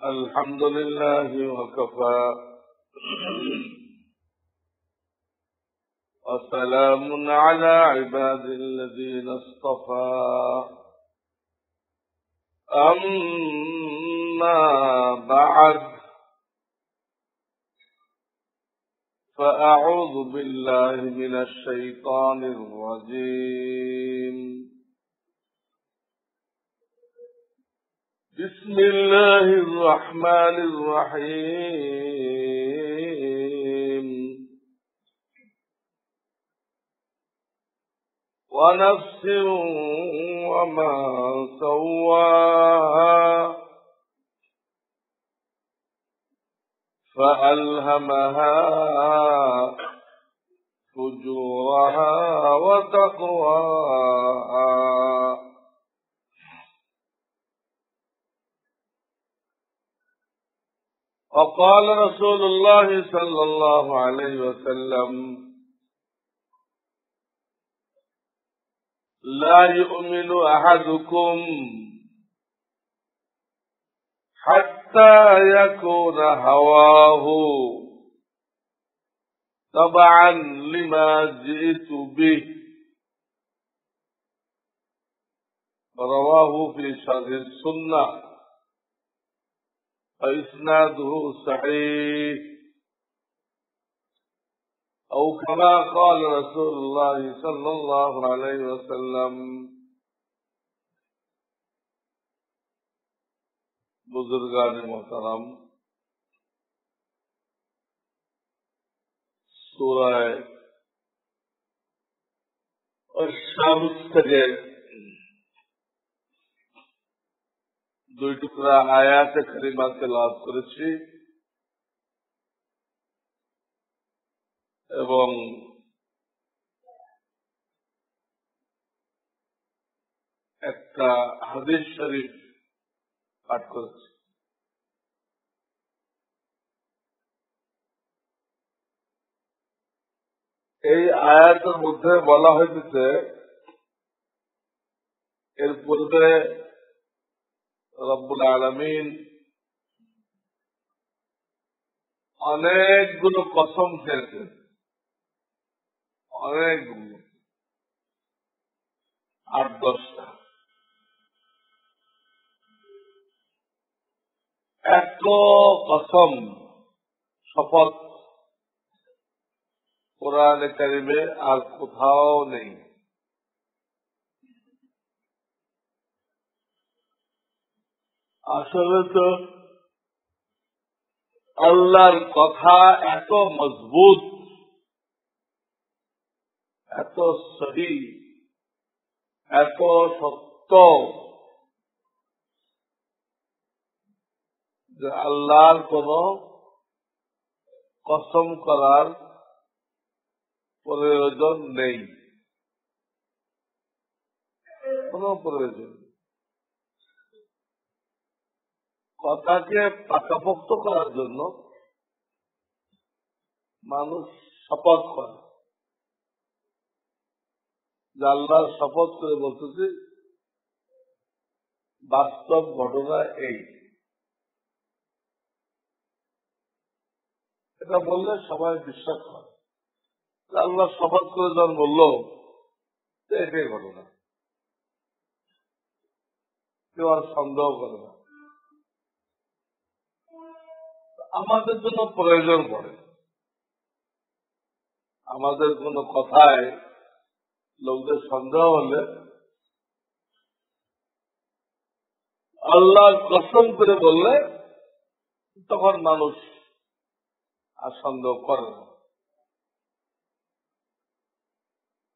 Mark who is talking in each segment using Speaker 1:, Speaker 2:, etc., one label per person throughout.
Speaker 1: الحمد لله وكفى وسلام على عباد الذين اصطفى أما بعد فأعوذ بالله من الشيطان الرجيم بسم الله الرحمن الرحيم ونفس وما سواها فألهمها فجورها وتقواها وقال رسول الله صلى الله عليه وسلم لا يؤمن أحدكم حتى يكون هواه تبعا لما جئت به رواه في شرح السنة وإسناده صحيح أو كما قال رسول الله صلى الله عليه وسلم बुजुर्गान मोहतरम सूरह अश-शम्स থেকে দুই টুকরা আয়াতে কারিমা তেলাওয়াত করেছি এবং একটা হাদিস শরীফ পাঠ করেছি। এই আয়াতের মধ্যে বলা হয়েছে এর পূর্বে রব্বুল আলামিন অনেকগুলো কসম খেয়েছেন, অনেকগুলো 8-10টা। এত কসম শপথ কোরআনে কারিমে আর কোথাও নেই। আসলে তো আল্লাহর কথা এত মজবুত, এত সহি, এত সত্য যে আল্লাহর কোন কসম করার প্রয়োজন নেই, কোন প্রয়োজন। কথাকে পাকাপোক্ত করার জন্য মানুষ শপথ করে, যে আল্লাহর শপথ করে বলতেছি বাস্তব ঘটনা এই। এটা বললে সবাই বিশ্বাস করে, আল্লাহ শপথ করে যখন বললো এটাই ঘটনা, কেউ আর সন্দেহ করে না। আমাদের জন্য প্রয়োজন পড়ে, আমাদের কোন কথায় লোকদের সন্দেহ হলে আল্লাহর কসম করে বললে তখন মানুষ আর সন্দেহ করে না।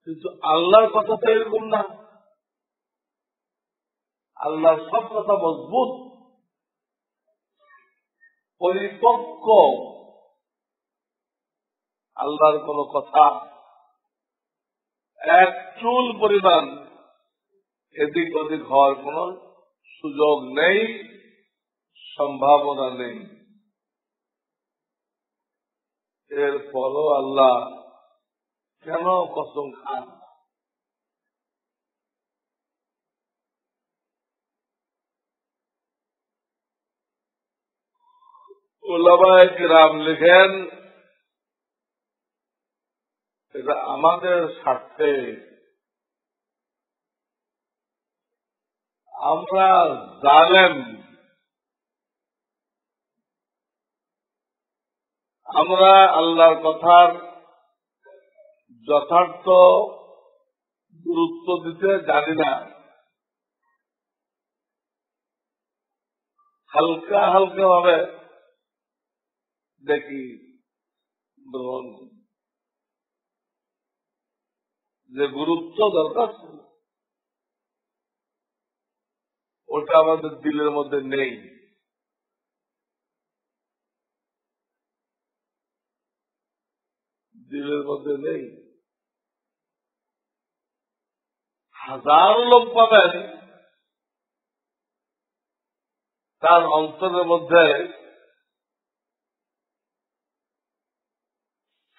Speaker 1: কিন্তু আল্লাহর কথা তো এরকম না, আল্লাহর সব কথা মজবুত, পরিপক্ক। আল্লাহর কোন কথা এক চুল পরিমাণ এদিক ওদিক হওয়ার কোন সুযোগ নেই, সম্ভাবনা নেই। এরপরও আল্লাহ কেন কসম খান? উলামায়ে কিরাম লিখেন এটা আমাদের স্বার্থে। আমরা জালেম, আমরা আল্লাহর কথার যথার্থ গুরুত্ব দিতে জানি না, হালকা হালকা ভাবে দেখি গ্রহণ করি। যে গুরুত্ব দরকার ওটা আমাদের দিলের মধ্যে নেই। দিলের মধ্যে নেই। হাজার লোক পাবেন তার অন্তরের মধ্যে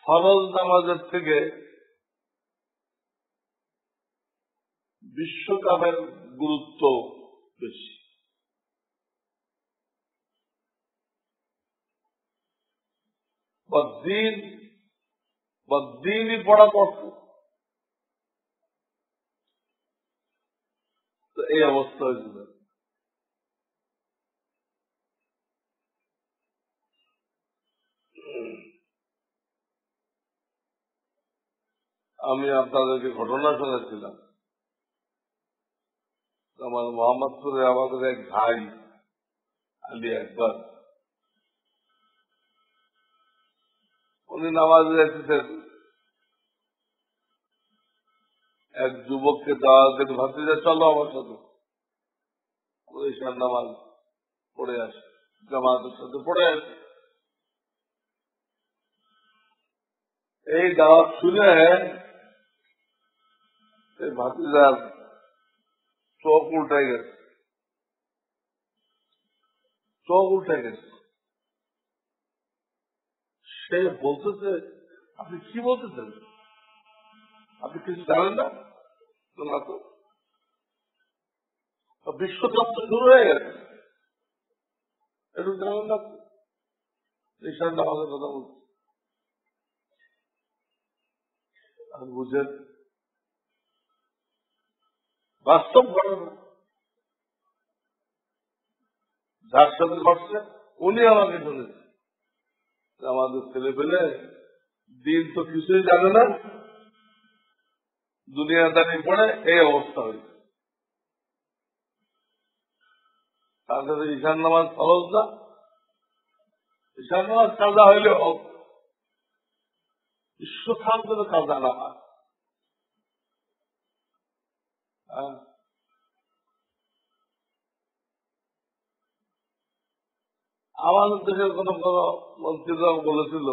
Speaker 1: ফরজ নামাজের থেকে বিশ্বকাপের গুরুত্ব বেশি। দিনই পড়া কষ্ট। তো এই অবস্থা হয়েছিল। আমি আপনাদেরকে ঘটনা শোনাচ্ছিলাম। আমার মোহাম্মদপুরে আমাদের এক ভাই আলী আকবর, উনি নামাজে এসেছেন। এক যুবককে দাওয়াত দিতে, ভাতিজা চলো আমার সাথে, ঈশার নামাজ পড়ে আসে, জামাতের সাথে পড়ে আসে। এই দাওয়াত শুনে ভাতিজার চোখ উল্টে গেছে, চোখ উল্টে গেছে। সে বলতেছে, আপনি কি বলতেছেন? আপনি কিছু জানেন না? না তো, বিশ্বকাপ তো শুরু হয়ে গেছে, একটু জানেন না? ঈশান নামাজের কথা বলছে। আপনি বুঝেন বাস্তব ঘটনা যার সাথে ঘটছে উনি আমাকে শুনেছে। আমাদের ছেলে পেলে দিন তো কিছুই জানে না, দুনিয়াদারি পড়ে এই অবস্থা হয়েছে। তার সাথে ঈশান নামাজ ফরজ না, ঈশান নামাজ কাজা হইলেও বিশ্বকাপ যেন কাজা না হয়। আমাদের দেশের কোন কোন মন্ত্রীরা বলেছিল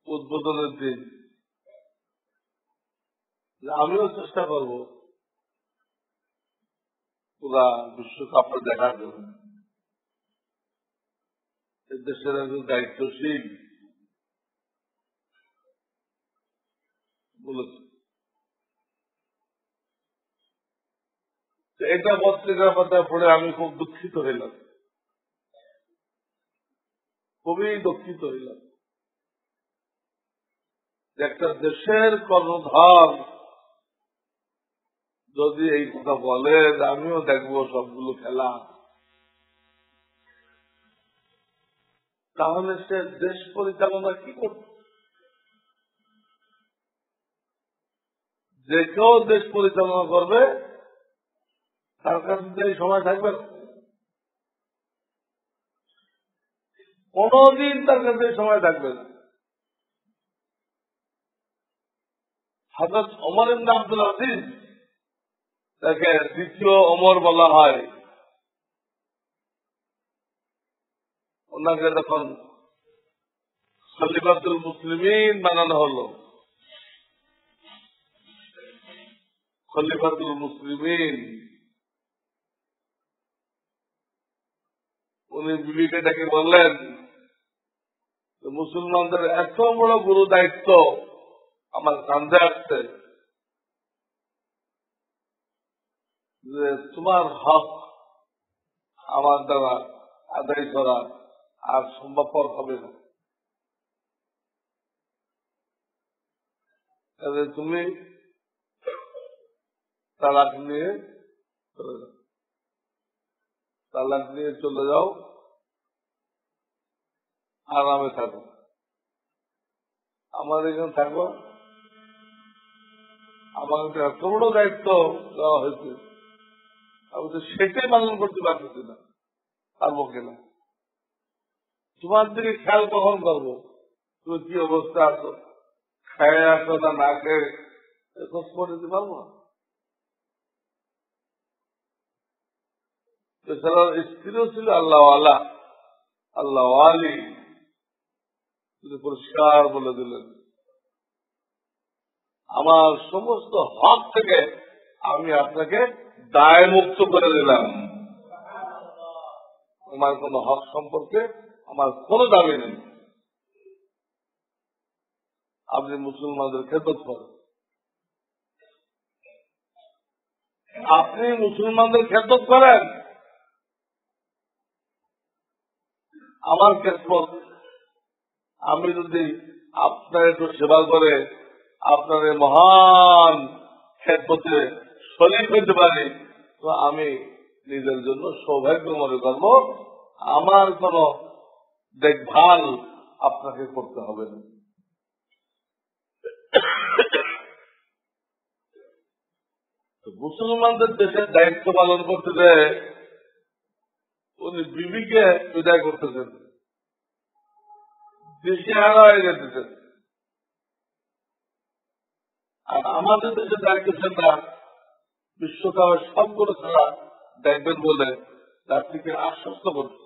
Speaker 1: উদ্বোধনের দিন যে আমিও চেষ্টা করব পুরা বিশ্বকাপটা দেখার জন্য। দেশের একজন দায়িত্বশীল বলেছে। এটা পত্রিকার পাতা পড়ে আমি খুব দুঃখিত হইলাম, খুবই দুঃখিত হইলাম। একটা দেশের কর্ণধার যদি এই কথা বলে আমিও দেখবো সবগুলো খেলা, তাহলে সে দেশ পরিচালনা কি করবে? যে কেউ দেশ পরিচালনা করবে তার কাছে এই সময় থাকবে না, কোনদিন তার কাছে সময় থাকবে না। হযরত ওমর ইবনে আব্দুল আজিজ, তাকে দ্বিতীয় ওমর বলা হয়, ওনাকে যখন খলিফাতুল মুসলিমিন বানানো হলো, খলিফাতুল মুসলিমিন, উনি বিবিকে ডেকে বললেন মুসলমানদের এত বড় গুরু দায়িত্ব আমার কাঁধে আসছে যে তোমার হক আমার দ্বারা আদায় করা আর সম্ভবপর হবে না। তাহলে তুমি তালাক নিয়ে চলে যাও, তালাক নিয়ে চলে যাও, আরামে থাকো, আমার এখানে থাকো। আমাকে এত বড় দায়িত্ব দেওয়া হয়েছে, আমি তো সেটাই পালন করতে পারতেছি না, পারবো কিনা? তোমার দিকে খেয়াল কখন করবো, তুমি কি অবস্থা আছো, খেয়ে আসো না না খেয়ে খোঁজ করে দিতে পারবো না। এছাড়াও স্ত্রীও ছিল আল্লাহ আল্লাহ আল্লাহ আলী, তিনি পরিষ্কার বলে দিলেন, আমার সমস্ত হক থেকে আমি আপনাকে দায় মুক্ত করে দিলাম, আমার কোন হক সম্পর্কে আমার কোন দাবি নেই। আপনি মুসলমানদের খেদমত করেন, আপনি মুসলমানদের খেদমত করেন, আমার খেদমত আমি যদি আপনার একটু সেবা করে আপনার এই মহান খেদমতে শরীর পেতে পারি, তো আমি নিজের জন্য সৌভাগ্য মনে করব, আমার কোন দেখভাল আপনাকে করতে হবে না। মুসলমানদের দেশের দায়িত্ব পালন করতে গিয়ে উনি বিবিকে বিদায় করতেছেন, দেশে হারা হয়ে যেতেছেন। আর আমাদের দেশে দায়িত্বেছেন না, বিশ্বকাপের সবগুলো খেলা দেখবেন বলে রাত্রিকে আশ্বস্ত করছে,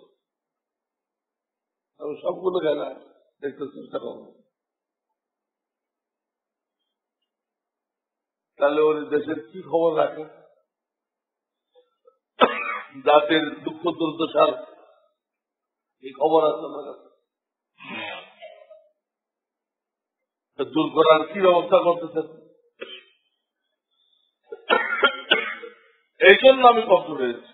Speaker 1: আমি সবগুলো খেলা দেখতে চেষ্টা করবো। তাহলে উনি দেশের কি খবর রাখে, জাতির দুঃখ দুর্দশার এই খবর আছে আমার কাছে, দূর করার কি ব্যবস্থা করতেছেন? এই জন্য আমি কষ্ট পেয়েছি,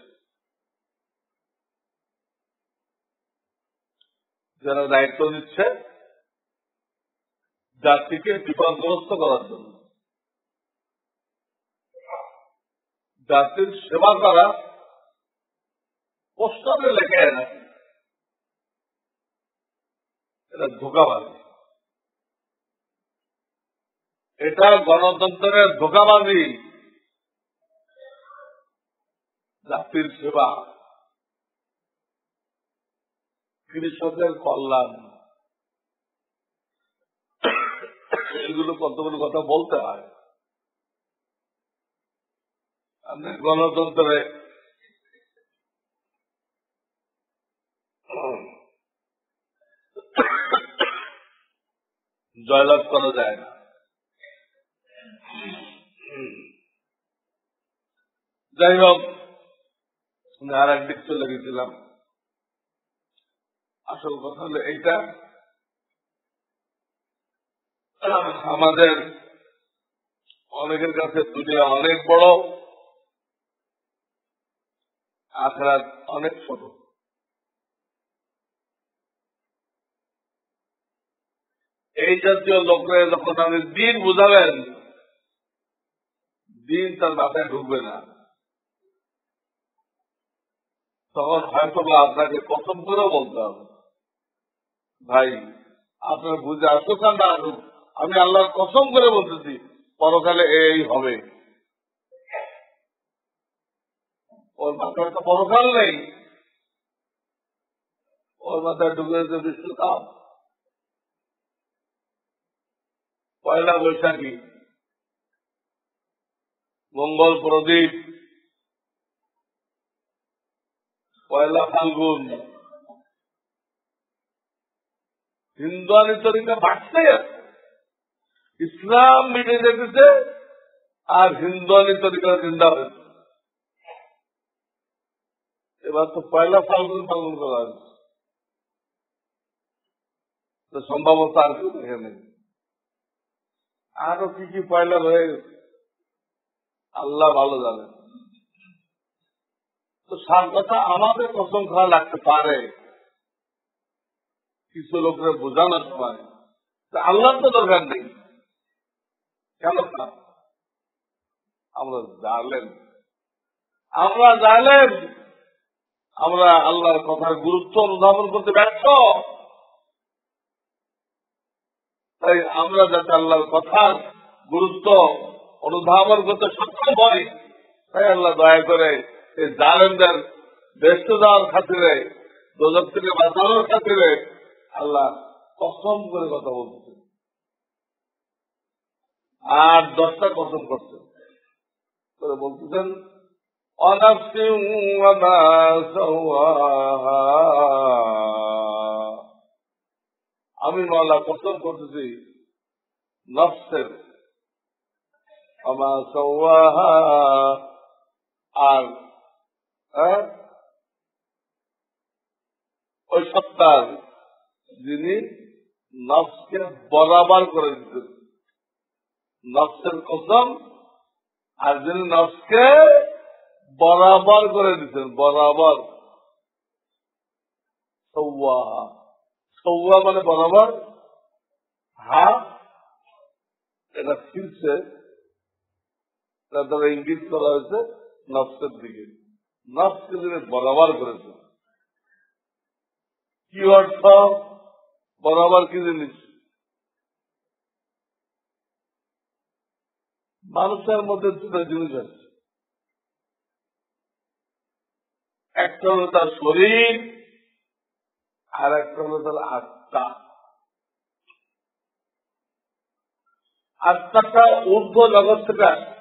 Speaker 1: যারা দায়িত্ব নিচ্ছে জাতিকে বিপদগ্রস্ত করার জন্য, জাতির সেবা করা পোস্টারে লেখে না, এটা ধোঁকাবাজি, এটা গণতন্ত্রের ধোঁকাবাজি। জাতির সেবা, কৃষকের কল্যাণ, এগুলো কতগুলো কথা বলতে হয়। গণতন্ত্রে জয়লাভ করা যায় না। যাই হোক, আর একদিক চলে গেছিলাম। আসল কথা হলো এইটা, আমাদের অনেকের কাছে দুনিয়া অনেক বড়, আখিরাত অনেক ছোট। এই জাতীয় লোকরা যখন আপনি দিন বুঝাবেন, দিন তার মাথায় ঢুকবে না, তখন হয়তো বা আপনাকে কসম করেও বলতে হবে, ভাই আপনার বুঝে আসুক আর না আসুক, আমি আল্লাহর কসম করে বলতেছি পরকালে এই হবে। ওর মাথায় তো পরকাল নেই, ওর মাথায় ঢুকে গেছে বিশ্বকাপ, পয়লা বৈশাখী, মঙ্গল প্রদীপ, পয়লা ফাল্গুন, হিন্দুয়ানি তরিকা বাড়তে আছে, ইসলাম মিটে যেতেছে আর হিন্দুয়ানি তরিকা জিন্দা হয়েছে। এবার তো পয়লা ফাল্গুন পালন করা হয়েছে, সম্ভবত আর কেউ দেখে নেই, আরো কি কি পয়লা রয়ে গেছে আল্লাহ ভালো জানে। তো সার কথা আমাদের কসম খাওয়া লাগতে পারে কিছু লোকের বোঝানোর সময়, আল্লাহর তো দরকার নেই। কেন আমরা জানেন আমরা আল্লাহর কথার গুরুত্ব অনুধাবন করতে ব্যর্থ। তাই আমরা যাতে আল্লাহর কথার গুরুত্ব অনুধাবন করতে সক্ষম হই, তাই আল্লাহ দয়া করে এই জালেমদের বেঁচে যাওয়ার খাতিরে, দোজখ থেকে বাঁচানোর খাতিরে আল্লাহ কসম করে কথা বলতেছেন, আর 10টা কসম করছেন করে বলতেছেন অনাফসিন ওয়া মা সাওয়াহা, আমি মাওলা কসম করতেছি নফসের, ওয়া মা সাওয়াহা, আর ওই সত্তার যিনি নফসকে বরাবর করে দিতেন। নফসের কসম, আর যিনি নফসকে বরাবর করে দিতেন, বরাবর। সওয়াহা, সওয়া মানে বরাবর, এটা ফিরছে, তার ইঙ্গিত করা হয়েছে নফসের দিকে। নফসকে যিনি বরাবর করেছে, কি অর্থ বরাবর? কি জিনিস? মানুষের মধ্যে 2টা জিনিস আছে, একটা হলো তার শরীর, আর একটা হলো তার আত্মা। আত্মাটা ঊর্ধ্ব জগৎ থেকে আসে,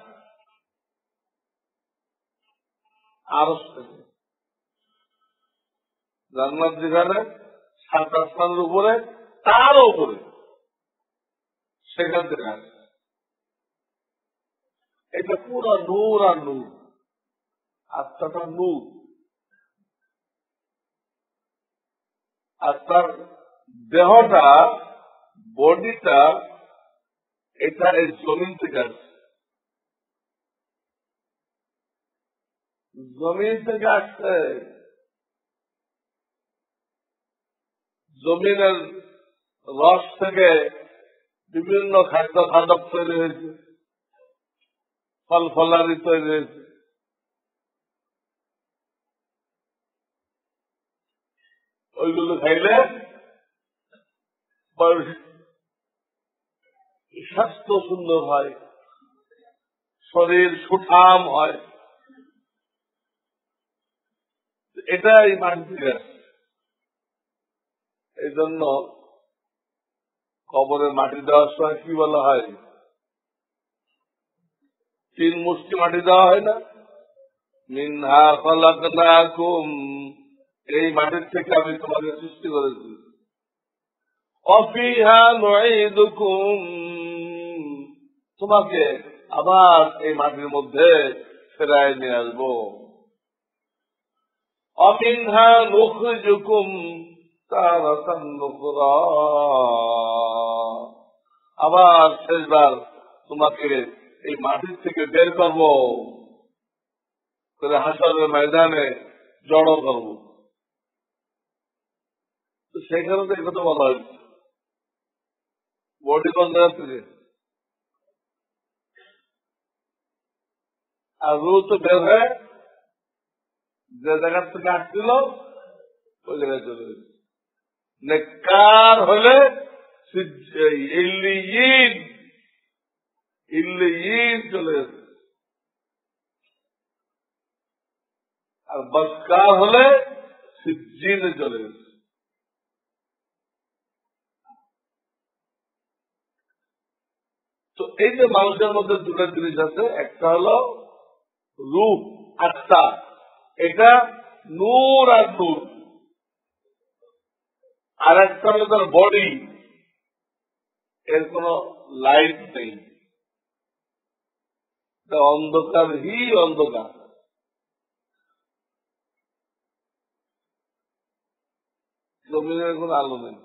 Speaker 1: আরশ থেকে। জান্নাত যেখানে 7 আসমানের উপরে, তার উপরে, সেখান থেকে আসে। এটা পুরো নূর আর নূর, আত্মাটা নূর। আর তার দেহটা, বডিটা, এটা এই জমিন থেকে আসছে। জমিন থেকে আসছে, জমিনের রস থেকে বিভিন্ন খাদ্য খাদক তৈরি হয়েছে, ফল ফলারি তৈরি হয়েছে। ওইগুলো খাইলে স্বাস্থ্য সুন্দর হয়, শরীর সুঠাম হয়। এটাই মানসিক। এই জন্য কবরে মাটি দেওয়ার সময় কি বলা হয়? 3 মুষ্টি মাটি দেওয়া হয় না? মিনহা খালাকনাকুম, এই মাটির থেকে আমি তোমাকে সৃষ্টি করেছি। অফিহা নুঈদুকুম, তোমাকে আবার এই মাটির মধ্যে ফেরায় নিয়ে আসবো। অমিনহা নুখরিজুকুম তারাতান নুখরা, আবার শেষবার তোমাকে এই মাটির থেকে বের করবো, করে হাসরের ময়দানে জড়ো করবো। তো সেখানে তো একথা বলা হয়েছে, বডি কোন জায়গা থেকে, আর রুহ তো বের হয়ে যে জায়গা থেকে আসছিল ওই জায়গায় চলে গেছে। নেককার হলে ইল্লিয়িন চলে গেছে, আর বদকার হলে সিজ্জিনে চলে গেছে। তো এই যে মানুষের মধ্যে 2টা জিনিস আছে, একটা হলো রূপ, আত্মা, এটা নূর আর নূর। আর একটা হলো তার বডি, এর কোন লাইট নেই, অন্ধকার হি অন্ধকার। জমিনের কোন আলো নেই,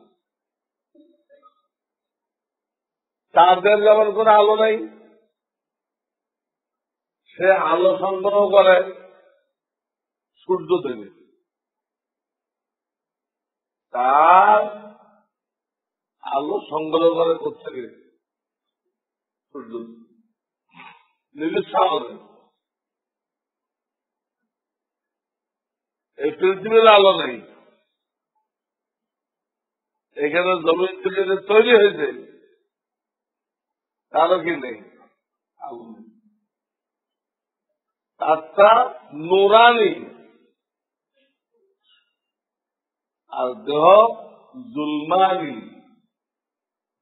Speaker 1: চাঁদের যেমন কোন আলো নেই, সে আলো সংগ্রহ করে সূর্য থেকে, তার আলো সংগ্রহ করে কোথেকে? সূর্য, নিজস্ব আলো। এই পৃথিবীর আলো নেই, এখানে জমিন থেকে যে তৈরি হয়েছে তারও কি নেই, আলো নেই। তারটা নুরানি, আর দেহ জুলমানি।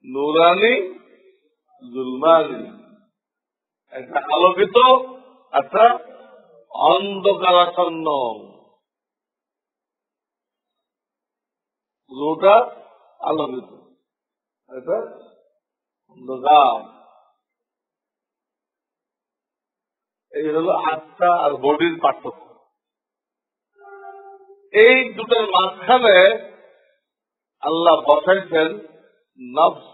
Speaker 1: নুরানি, জুলমানি, একটা আলোকিত, একটা অন্ধকারাচ্ছন্ন। রোটা আলোকিত, এটা অন্ধকার। এই হলো আত্মা আর বডির পার্থক্য। এই দুটোর মাঝখানে আল্লাহ বসাইছেন নফস।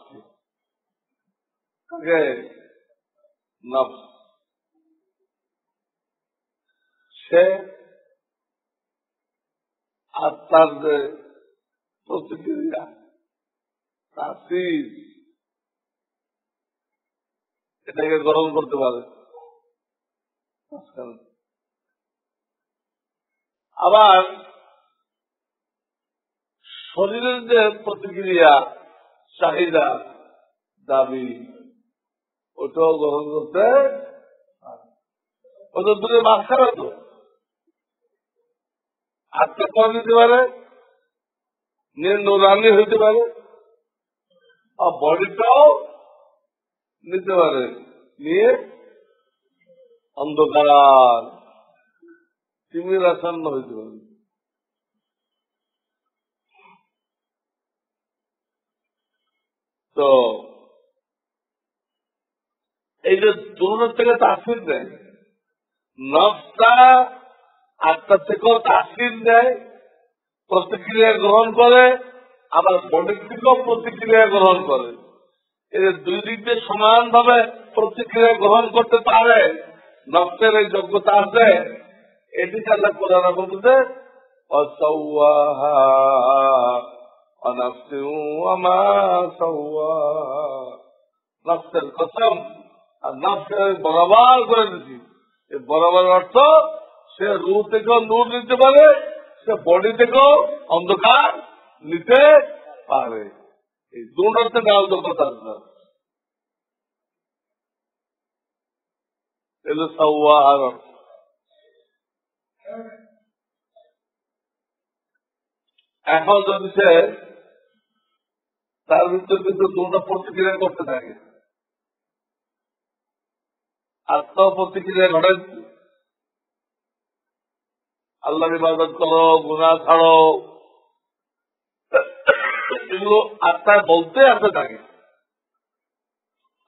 Speaker 1: নফস সে আত্মার যে প্রতিক্রিয়া, তাসির, এটাকে গ্রহণ করতে পারে। আবার শরীরের যে প্রতিক্রিয়া, চাহিদা, দাবি, ওটাও গ্রহণ করতে, ওটা দূরে মাঝখানে তো আত্মা করে নিতে পারে, নুরানি হইতে পারে, আর বডিটাও নিতে পারে, নিয়ে অন্ধকার তিমির আচ্ছন্ন হইতে পারে। তো এই যে দুটোর থেকে তাসির দেয়, নফসটা আত্মার থেকেও তাসির দেয়, প্রতিক্রিয়া গ্রহণ করে, আবার বডির থেকেও প্রতিক্রিয়া গ্রহণ করে। এই দুই দিক দিয়ে সমান ভাবে প্রতিক্রিয়া গ্রহণ করতে পারে, নফসের এই যোগ্যতা আছে। এটিকে আল্লাহ কোরআনে বলতেছে ওয়াসাওয়াহা ওয়া নাফসিন ওয়া মা সাওয়াহা। নফসের কসম, আর নফসের বরাবর করে দিচ্ছি। এই বরাবর অর্থ সে রূহ থেকেও নূর নিতে পারে, সে বডি থেকেও অন্ধকার নিতে পারে। এই দুটোর থেকে আলাদা কথা এলো সাওয়াহার অর্থ। এখন যদি সে তার ভিতরে কিন্তু দুটো প্রতিক্রিয়া করতে থাকে, আত্ম প্রতিক্রিয়া ঘটে, আল্লাহর ইবাদত করো, গুনাহ ছাড়ো, এগুলো আত্মায় বলতে আসতে থাকে।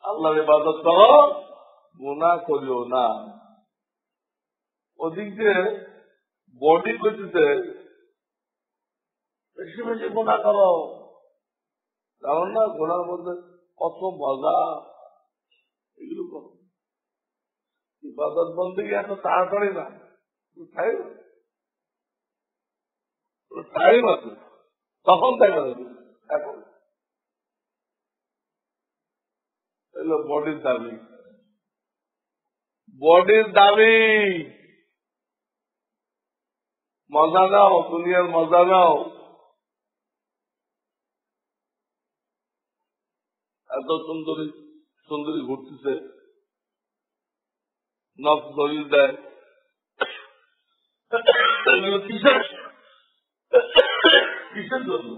Speaker 1: আল্লাহর ইবাদত করো, গুনাহ করিও না। ওদিক দিয়ে বডি গতিতে বেশি বেশি গুনাহ করো, কারণ না গুনার মধ্যে কত মজা, এগুলো করো। ইবাদত বন্দেগী এত তাড়াতাড়ি না, টাইম আছে, তখন দেখা যাবে। এখন এলো বডির দাবি, বডির দাবি, মজা নাও, দুনিয়ার মজা নাও। এত সুন্দরী সুন্দরী ঘুরতেছে, নফ দলিল দেয়, কিসের কিসের জন্য?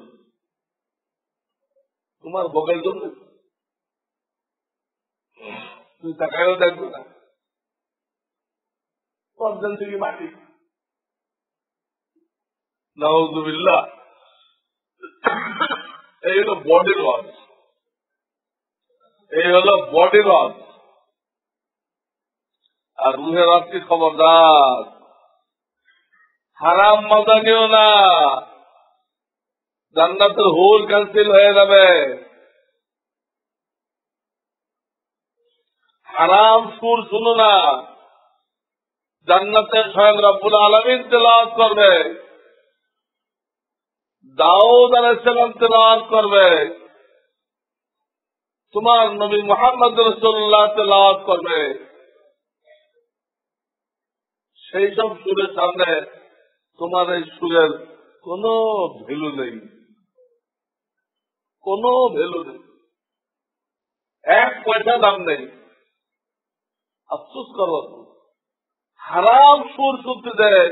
Speaker 1: তোমার ভোগের জন্য। তুমি তাকায়ও দেখবে না, পর্যন্ত থেকে মাটি। নাউযুবিল্লাহ। এই হলো বডির ওয়াজ, এই হলো বডির ওয়াজ। আর রুহের ওয়াজ কি? খবরদার, হারাম মজা নিও না, জান্নাতের হুর ক্যান্সেল হয়ে যাবে। হারাম সুর শুনো না, জান্নাতে স্বয়ং রব্বুল আলামিন তেলাওয়াত করবে, দাউদ আলাইহিস সালাম তেলাওয়াত করবে, তোমার নবী মুহাম্মদ রাসূলুল্লাহ তেলাওয়াত করবে। সেই সব সুরের সামনে তোমার এই সুরের কোনো ভ্যালু নেই, কোনো ভ্যালু নেই, এক পয়সা দাম নেই। আফসোস করো, হারাম সুর শুনতে দেয়,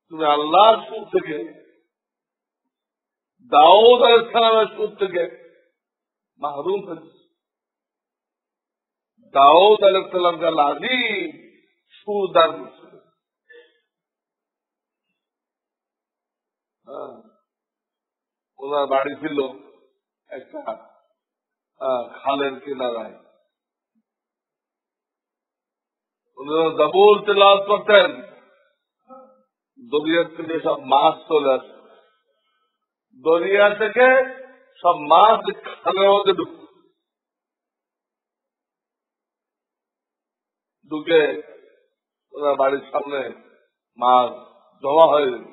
Speaker 1: তুমি আল্লাহর সুর থেকে, দাউদ আলাইহিস সালামের সুর থেকে মাহরুম হয়েছে। দাউদ আলাইহিস সালামকে আল্লাহ আযীম সুর দান করেছিল। ওনার বাড়ি ছিল একটা খালের কিনারায়। উনি জবুর তেলাওয়াত করতেন, দরিয়া থেকে সব মাছ চলে আসে, দরিয়া থেকে সব মাছ খালের মধ্যে ঢুকে ওনার বাড়ির সামনে মাছ জমা হয়ে যেত।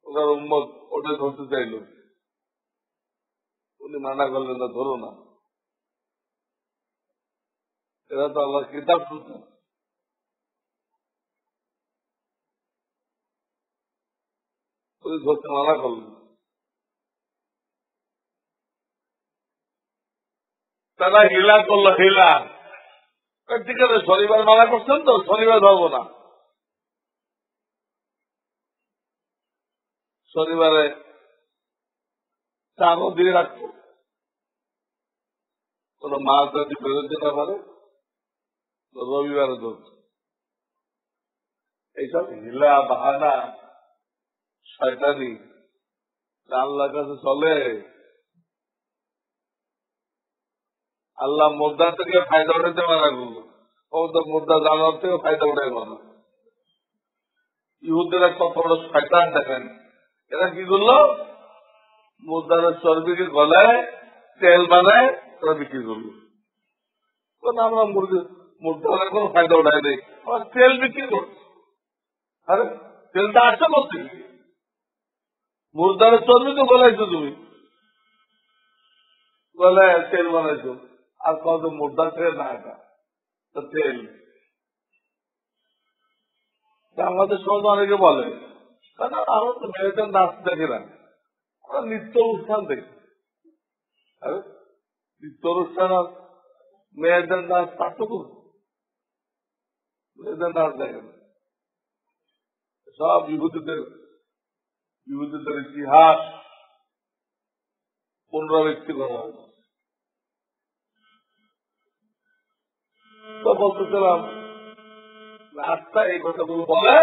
Speaker 1: ওনার উম্মত ওটা ধরতে চাইল, উনি মানা করলেন না, ধরো না, এরা তো আল্লাহর কিতাব শুনছে। উনি ধরতে মানা করলেন। তারা হিলা করলো, হিলা, ঠিক আছে শনিবার মানা করছেন তো, শনিবার ধরবো না। শনিবারে চারও দিয়ে রাখবো, কোন মাছ যদি বেরোতে না পারে রবিবারে ধরছে। এইসব হিলা বাহানা শয়তানি আল্লাহর কাছে চলে। আল্লাহ মুদ্রা থেকে ফায়দা উঠাতে মানা করলো, ও তো মুদ্রা জানার থেকে ফায়দা উঠাই মানা। ইহুদেরা কত বড় শয়তান দেখেন, এরা কি করলো, মুদ্রার চর্বিকে গলায় তেল বানায় তারা বিক্রি করলো। আমরা মুদ্রার কোনো ফায়দা উঠাই নেই, আমার তেল বিক্রি করছে। আরে তেলটা আসছে করতে, মুদ্রার চর্বিকে গলাইছো তুমি, গলায় তেল বানাইছো, আর কত মুদ্রা থেকে না, এটা তেল। আমাদের সমাজ অনেকে বলে, কারণ আমরা তো মেয়েদের নাচ দেখি না, আমরা নৃত্য অনুষ্ঠান দেখি। নৃত্য অনুষ্ঠান আর মেয়েদের নাচ পার্থক্য, মেয়েদের নাচ দেখে না। সব ইহুদিদের ইতিহাস পুনরাবৃত্তি করা হয়। তো বলতেছিলাম, রাস্তা এই কথাগুলো বলে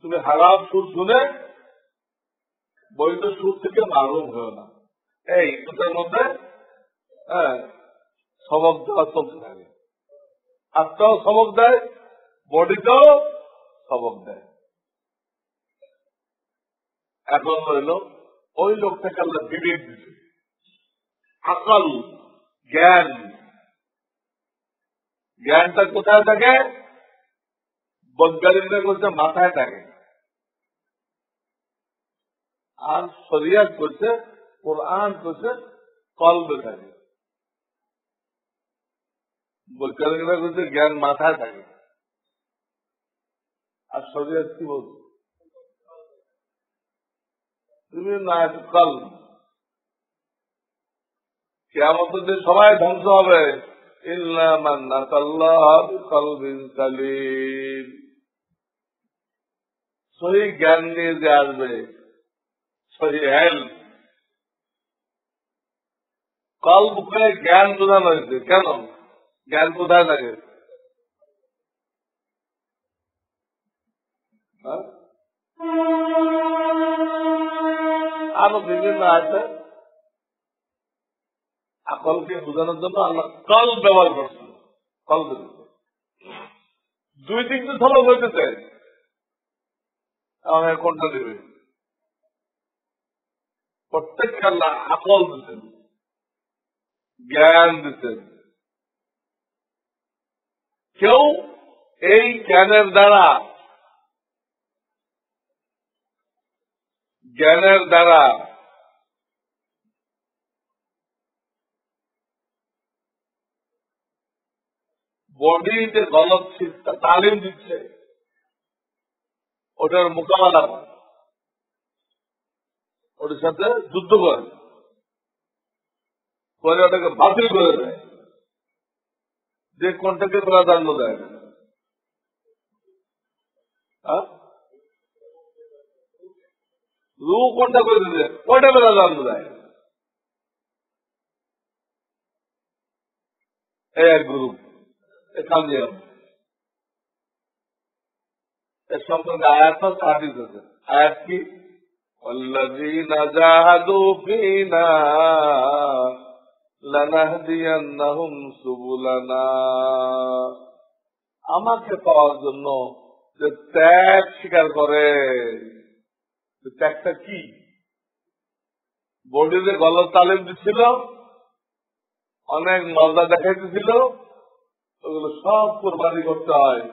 Speaker 1: তুমি হারাম সুর শুনে বৈধ সুর থেকে মারুম হয়েও না। এই দুটার মধ্যে সবক দেওয়া চলতে থাকে, হাতটাও সবক দেয়, বডিটাও সবক দেয়। এখন রইল ওই লোকটাকে আল্লাহ বিবেক দিতে, আকল, জ্ঞান। জ্ঞানটা কোথায় থাকে? বৈজ্ঞানিকরা করছে মাথায় থাকে, আর শরিয়াত করছে, কোরআন করছে কলবে থাকে। বৈজ্ঞানিকরা করছে জ্ঞান মাথায় থাকে, আর শরিয়াত কি বলছে বিভিন্ন কল। কিয়ামতের দিন সবাই ধ্বংস হবে, ইল্লা মান আতাল্লাহ বিকলবিন সালিম। সহি জ্ঞান নিয়ে যে আসবে, সহি হেলথ। কলবকে জ্ঞান বোঝানো হয়েছে, কেন? জ্ঞান কোথায় থাকে? আরো বিভিন্ন আছে, আকলকে বোঝানোর জন্য আল্লাহ কল ব্যবহার করছে। কল দুই দিক তো সবক হইতেছে, আমাকে কোনটা দেবে? প্রত্যেককে আল্লাহ আকল দিতেন। জ্ঞান দিতেন। কেউ এই জ্ঞানের দ্বারা বডি যে গলত তালিম দিচ্ছে ওটার মোকাবেলা করে, ওটার সাথে যুদ্ধ করে ওটাকে বাতিল করে দেয়, যে কোনটাকে প্রাধান্য দেয়। রু কোনটা করে দিলে ওটা প্রাধান্য দেয়। এই এক গ্রুপ কামিয়াব এর সম্পর্কে আয়াত আছে, হাদিস আছে। আয়াত কি? ওয়াল্লাযীনা জাহাদু ফীনা লানাহদিয়ান্নাহুম সুবুলানা। আমাকে পাওয়ার জন্য যে ত্যাগ স্বীকার করে, ত্যাগটা কি? বডিতে গলত তালিম দিচ্ছিল, অনেক মজা দেখাইতেছিল, ওগুলো সব কোরবানি করতে হয়।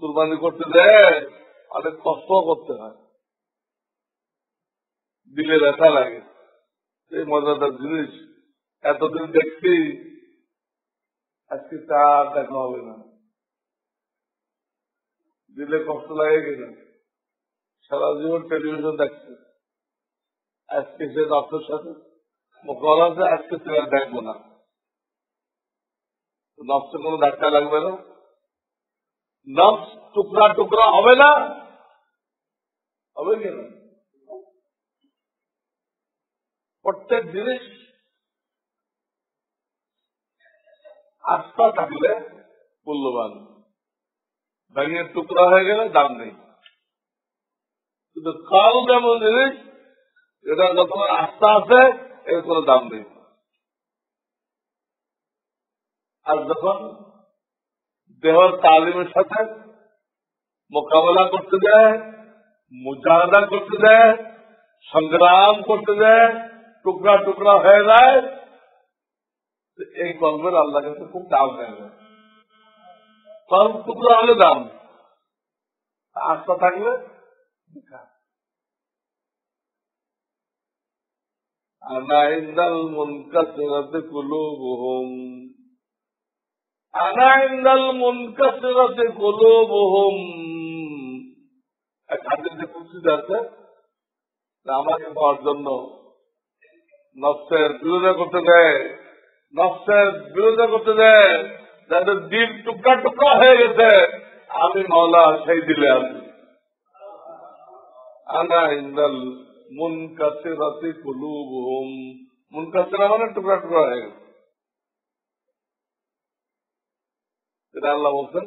Speaker 1: কোরবানি করতে দেয়, অনেক কষ্ট করতে হয়, দিলে ব্যথা লাগে। এই মজাদার জিনিস এতদিন দেখছি, আজকে তার দেখা হবে না। দিলে কষ্ট লাগে কিনা? সারা জীবন টেলিভিশন দেখছে, আজকে সে ডক্টর সাথে মোকাবেলা আছে, আজকে সে আর দেখবো না। নফসে কোনো ধাক্কা লাগবে না, নফস টুকরা টুকরা হবে না, হবে কিনা? প্রত্যেক জিনিস আস্থা থাকলে মূল্যবান, ভেঙে টুকরা হয়ে গেলে দাম নেই। কিন্তু কাল যেমন জিনিস, এটা যখন আস্থা আছে এর কোনো দাম নেই। আর যখন দেহর তালিমের সাথে মোকাবেলা করতে দেয়, মুজাহাদা করতে দেয়, সংগ্রাম করতে দেয়, টুকরা টুকরা হয়ে যায়, এই কর্মের আল্লাহ কাছে খুব দাম দেয়। কর্ম টুকরা হলে দাম, আস্থা থাকলে আনা ইন্দাল মুনকাসিরাতি কুলুবুহুম, আনা ইন্দাল মুনকাসিরাতি কুলুবুহুম। এক হাদিসে কুদসি আছে, আমাকে পাওয়ার জন্য নফসের বিরোধিতা করতে দেয়, নফসের বিরোধিতা করতে দেয়, যাদের দিল টুকরা টুকরা হয়ে গেছে, আমি মাওলা সেই দিলে আছি। আনা ইন্দাল মুনকাসিরাতি কুলুবুহুম, মুনকাসিরা মানে টুকরা টুকরা হয়ে গেছে। এটা আল্লাহ বলছেন,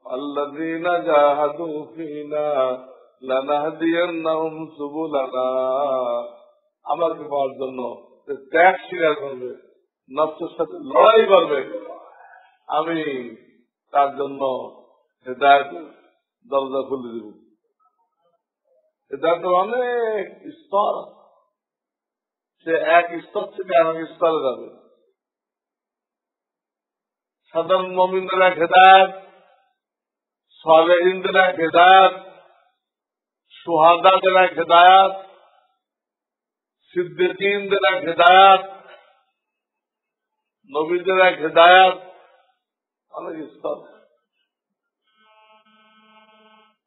Speaker 1: আল্লাযীনা জাহাদু ফীনা লানাহদিয়ান্নাহুম সুবুলানা। আমাকে পাওয়ার জন্য ত্যাগ স্বীকার করবে, নফসের সাথে লড়াই করবে, আমি তার জন্য হেদায়েতের দরজা খুলে দেব। হেদায়েতের অনেক স্তর, সে এক স্তর থেকে আরেক স্তরে যাবে। সাধারণ মুমিনদের এক হেদায়েত, সালেহীনদের এক হেদায়েত, শুহাদাদের এক হেদায়েত, সিদ্দিকীনদের এক হেদায়েত, নবীদের এক হেদায়েত, অনেক স্তর।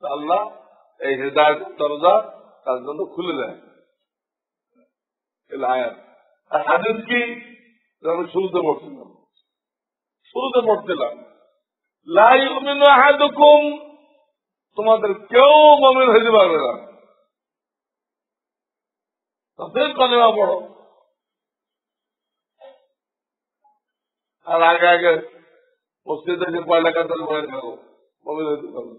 Speaker 1: আল্লাহ এই হেদায়েতের দরজা তার জন্য খুলে দেয়। আয়াত আর হাদিস কি আমি শুরুতে পড়ছিলাম, লা ইউমিনু আহাদুকুম, তোমাদের কেউ মুমিন হইতে পারবে না, তাদের কালেমা পড়ো। আর আগে আগে মসজিদে যে পয়লা কাতার বয়ে থাকো, মুমিন হইতে পারবে।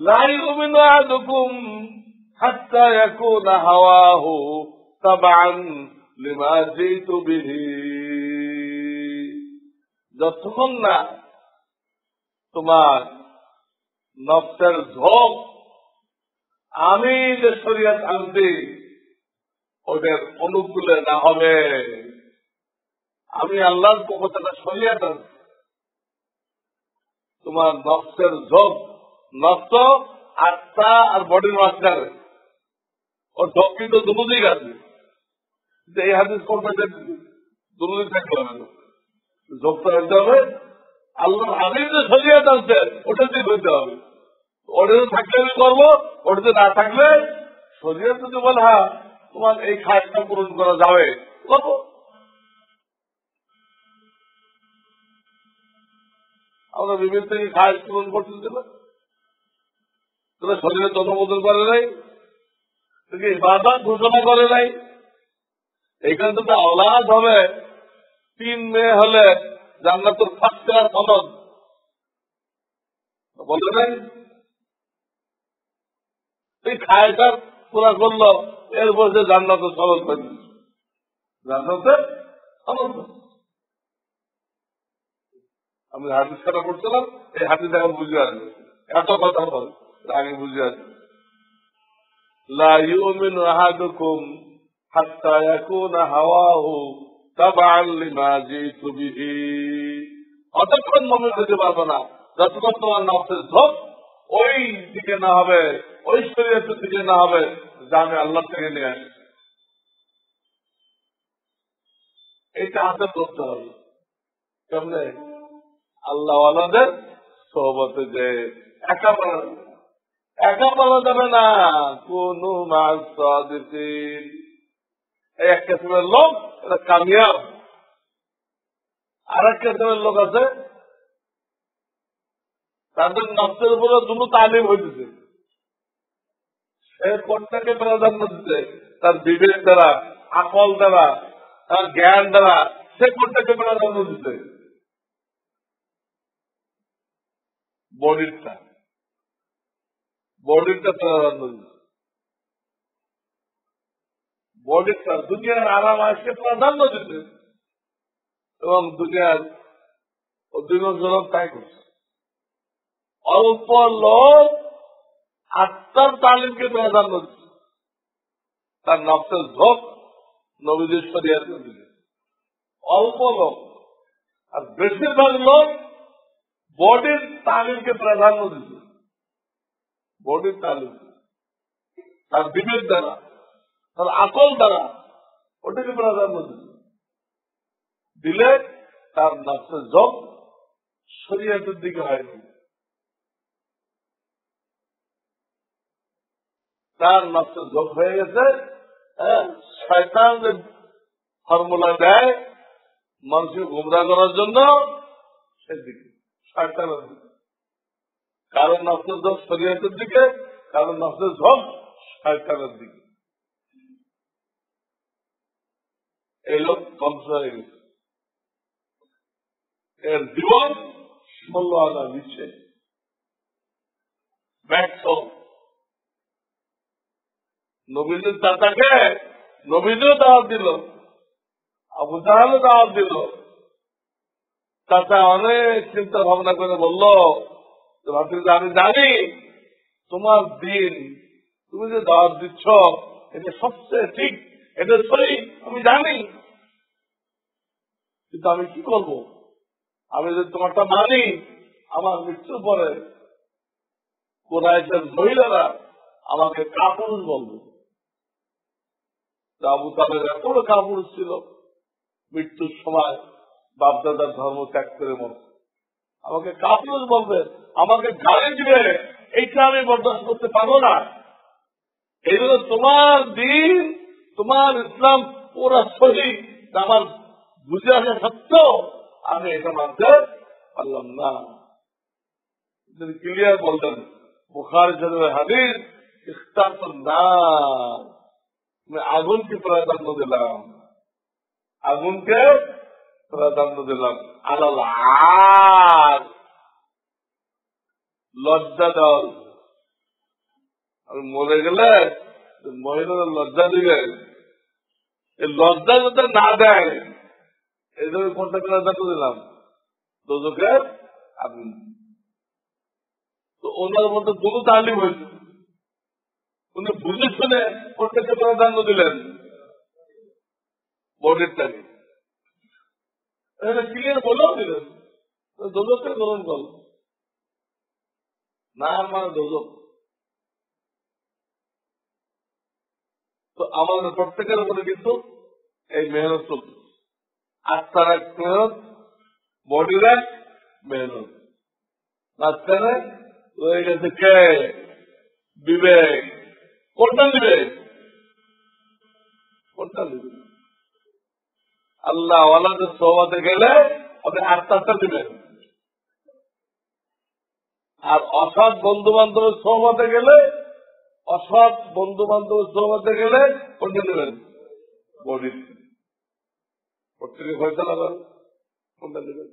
Speaker 1: লা ইউমিনু আহাদুকুম হাত্তা ইয়াকুনা হাওয়াহু তাবআন লিমা জিতু বিহি। যতক্ষণ না তোমার নফসের ঝোঁক আমি যে শরীয়ত আনছি ওদের অনুকূলে না হবে, আমি আল্লাহর পক্ষ থেকে শরীয়ত আনছি। তোমার নফসের ঝোঁক, নফস আত্মা আর বডির মাঝখানে ও ঝোঁক কিন্তু দুদিক আছে। এই হাদিস কোনটা দুদিক থাকতে হবে না, ঝোঁকটা হইতে হবে আল্লাহ হাবিব যে শরীয়ত আনছে ওটা দিয়ে হইতে হবে। ওটা থাকলে আমি করবো, ওটাতে না থাকলে শরীয়ত যদি বলে হ্যাঁ তোমার এই খায়টা পূরণ করা যাবে করবো। আমরা বিভিন্ন থেকে খায় পূরণ করতেছি না, তাহলে শরীরের অনুমোদন করে নাই, ইবাদত ঘোষণা করে নাই। এইখান থেকে আওলাদ হবে 3 মেয়ে হলে জান্নাতুল ফার্স্ট ক্লাস সনদ বলে নাই। এই খায়টা পুরা করলো, এরপর যে জান্নাতের সনদ পাই, জান্নাতের সনদ। আমি হাদিস খাতা করছিলাম, এই হাদিস এখন বুঝে আসবে, এত কথা বল আগে বুঝে আসবে। লা ইউমিনু আহাদুকুম হাত্তা ইয়াকুনা হাওয়াহু তাবআন লিমা জিতু বিহি। অতক্ষণ মুমিন হতে পারবে না যতক্ষণ তোমার নফসের ঝোঁক ওই দিকে না হবে, ওই শরীয়তের দিকে না হবে যা আমি আল্লাহ থেকে নিয়ে আসি। এইটা হাতে করতে হবে কেমনে? আল্লাহ ওয়ালাদের সোহবতে যে একা বলা যাবে না, কোন এক কিসিমের লোক এটা কামিয়াব, আর এক কিসিমের লোক আছে তাদের নফসের উপরে দুটো তালিম হইতেছে। সে কোনটাকে প্রাধান্য দিচ্ছে? তার বিবেক দ্বারা, আকল দ্বারা, তার জ্ঞান দ্বারা সে কোনটাকে প্রাধান্য দিচ্ছে? বডিরটা প্রাধান্য দিচ্ছে। বডিরটা দুনিয়ার আরাম আজকে প্রাধান্য দিচ্ছে এবং দুনিয়ার অধিকাংশ লোক তাই করছে। অল্প লোক আত্মার তালিমকে প্রাধান্য দিচ্ছে, তার নফসের ঝোঁক নবীদের শরীয়তের দিকে। অল্প লোক, আর বেশিরভাগ লোক বডির তালিমকে প্রাধান্য দিচ্ছে। বডির তালিম তার বিবেক দ্বারা, তার আকল দ্বারা ওটাকে প্রাধান্য দিলে তার নফসের ঝোঁক শরীয়তের দিকে হয়নি। তার নফসের ঝোঁক হয়ে গেছে শয়তান যে ফর্মুলা দেয় মানুষকে গুমরা করার জন্য, সেদিকে শয়তানের দিকে। কারণ নফসের ঝোঁক শরীয়তের দিকে, কারণ নফসের ঝোঁক শয়তানের দিকে। এই লোক ধ্বংস হয়ে গেছে, এর জীবন 16 আনা নিচ্ছে ব্যর্থ। নবীদের চাচাকে নবীদেরও দাওয়াত দিল, আবু জাহালও দাওয়াত দিল। চাচা অনেক চিন্তা ভাবনা করে বলল, আমি জানি তোমার দিন, তুমি যে দাওয়াত দিচ্ছ এটা সবচেয়ে ঠিক, এটা সহি, আমি জানি, কিন্তু আমি কি করব? আমি যদি তোমারটা মানি, আমার মৃত্যুর পরে কুরাইশের মহিলারা আমাকে কাপুরুষ বলবে। আবু তালেব এত বড় কাপুরুষ ছিল, মৃত্যুর সময় বাপদাদার ধর্ম ত্যাগ করে মরছে, আমাকে কাপুরুষ বলবে, আমাকে গালি দিবে, এইটা আমি বরদাস্ত করতে পারবো না। এই জন্য তোমার দিন, তোমার ইসলাম পুরা সহি, আমার বুঝে আসা সত্ত্বেও আমি এটা মানতে পারলাম না। ক্লিয়ার বলতেন বুখারী শরীফের হাদিস, না আমি আগুনকে প্রাধান্য দিলাম, আগুনকে প্রাধান্য দিলাম। আলাল আর লজ্জা দাও, আমি মরে গেলে মহিলারা লজ্জা দিবে, এই লজ্জা যাতে না দেয় এই জন্য কোনটা প্রাধান্য দিলাম? দোজখের আগুন। তো ওনার মধ্যে দুটো তালিম হয়েছে, উনি বুঝে শুনে কোনটাকে প্রাধান্য দিলেন? বডির তালিম। এটা ক্লিয়ার বলেও দিলেন দোজককে গ্রহণ করল না মানে দোজক। তো আমাদের প্রত্যেকের উপরে কিন্তু এই মেহনত চলছে, আত্মার এক মেহনত, বডির এক মেহনত, মাঝখানে রয়ে গেছে কে? বিবেক। কোনটা বিবেক? কোনটা বিবেক? আল্লাহ ওয়ালাদের সোহবতে গেলে আপনি আত্মাটা দিবেন, আর অসৎ বন্ধু বান্ধবের সোহবতে গেলে, অসৎ বন্ধু বান্ধবের সোহবতে গেলে কোনটা দেবেন? বডি। প্রত্যেকে ফয়সালা করেন কোনটা দেবেন।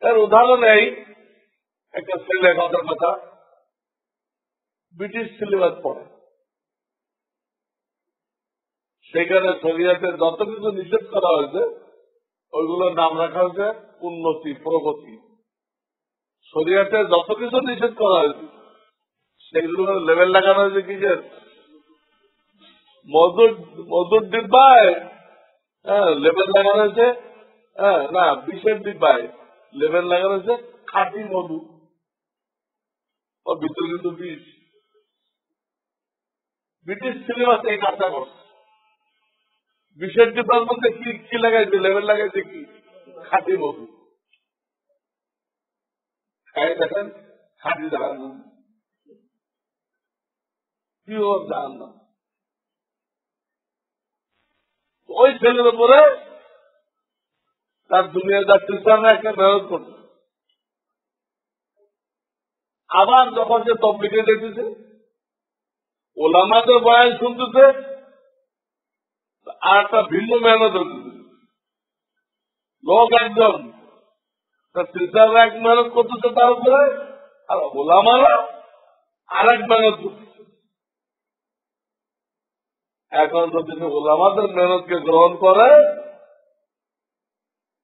Speaker 1: এর উদাহরণ এই, একটা ছেলে কথার কথা ব্রিটিশ সিলেবাস পড়ে, সেখানে শরীয়তে যত কিছু নিষেধ করা হয়েছে ওইগুলোর নাম রাখা হয়েছে উন্নতি, প্রগতি। শরীয়তে যত কিছু নিষেধ করা হয়েছে সেগুলোর লেভেল লাগানো হয়েছে কি যে মধুর ডিব্বায়, হ্যাঁ লেভেল লাগানো হয়েছে, হ্যাঁ না বিষের ডিব্বায় লেভেল লাগানো হয়েছে খাঁটি মধু, ওর ভিতরে কিন্তু বিষ। ব্রিটিশ সিলেবাস এই কাজটা করছে। বিষের ডিব্বার মধ্যে কি লাগাইছে? লেভেল লাগাইছে কি? খাঁটি মধু। খাই দেখেন খাঁটি জাহান্নাম, পিওর জাহান্নাম। ওই ছেলের উপরে তার দুনিয়াদার টিচাররা একটা মেহনত করছে। আবার যখন সে তবলিগে দেখতেছে, ওলামাদের বয়ান শুনতেছে, আর একটা ভিন্ন মেহনত হচ্ছে। লোক একজন, তার টিচাররা এক মেহনত করতেছে তার উপরে, আর ওলামারা আর এক মেহনত করতেছে। এখন যদি সে ওলামাদের মেহনতকে গ্রহণ করে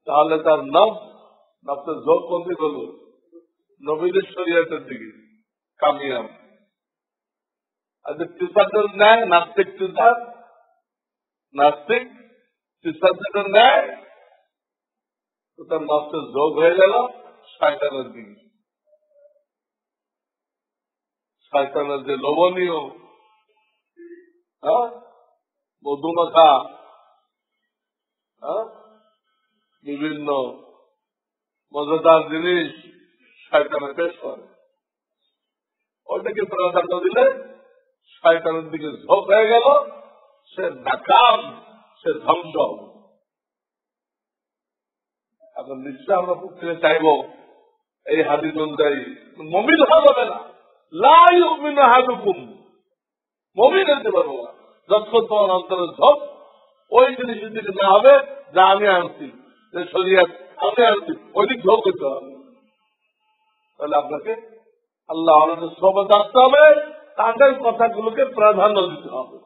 Speaker 1: তাহলে তার নফসের ঝোঁক কোন দিকে করবে? নবীদের শরীয়তের দিকে কামিয়াব। আর যে টিচারদের ন্যায় নাস্তিক টিচার, নাস্তিক টিচারদের ন্যায়, তো তার নফসের ঝোঁক হয়ে গেল শয়তানের দিকে। শয়তানের যে লোভনীয় মধুমাখা বিভিন্ন মজাদার জিনিস শয়তানে পেশ করে, ওইটাকে প্রাধান্য দিলে শয়তানের দিকে ঝোঁক হয়ে গেল, সে নাকাম, সে ধ্বংস। এখন নিশ্চয় আমরা প্রত্যেকে চাইব এই হাদিস অনুযায়ী মমিন হওয়া যাবে না, লাই অমিন হাদুকুম, মমিন হতে পারবো না যতক্ষণ তোমার অন্তরের ঝোঁক ওই জিনিসের দিকে না হবে যা আমি আনছি, যে শরীয়ত আমি আনছি, ওই দিক ঝোঁক হতে হবে। তাহলে আপনাকে আল্লাহ আমাদের সব আসতে হবে, তাদের কথাগুলোকে প্রাধান্য দিতে হবে।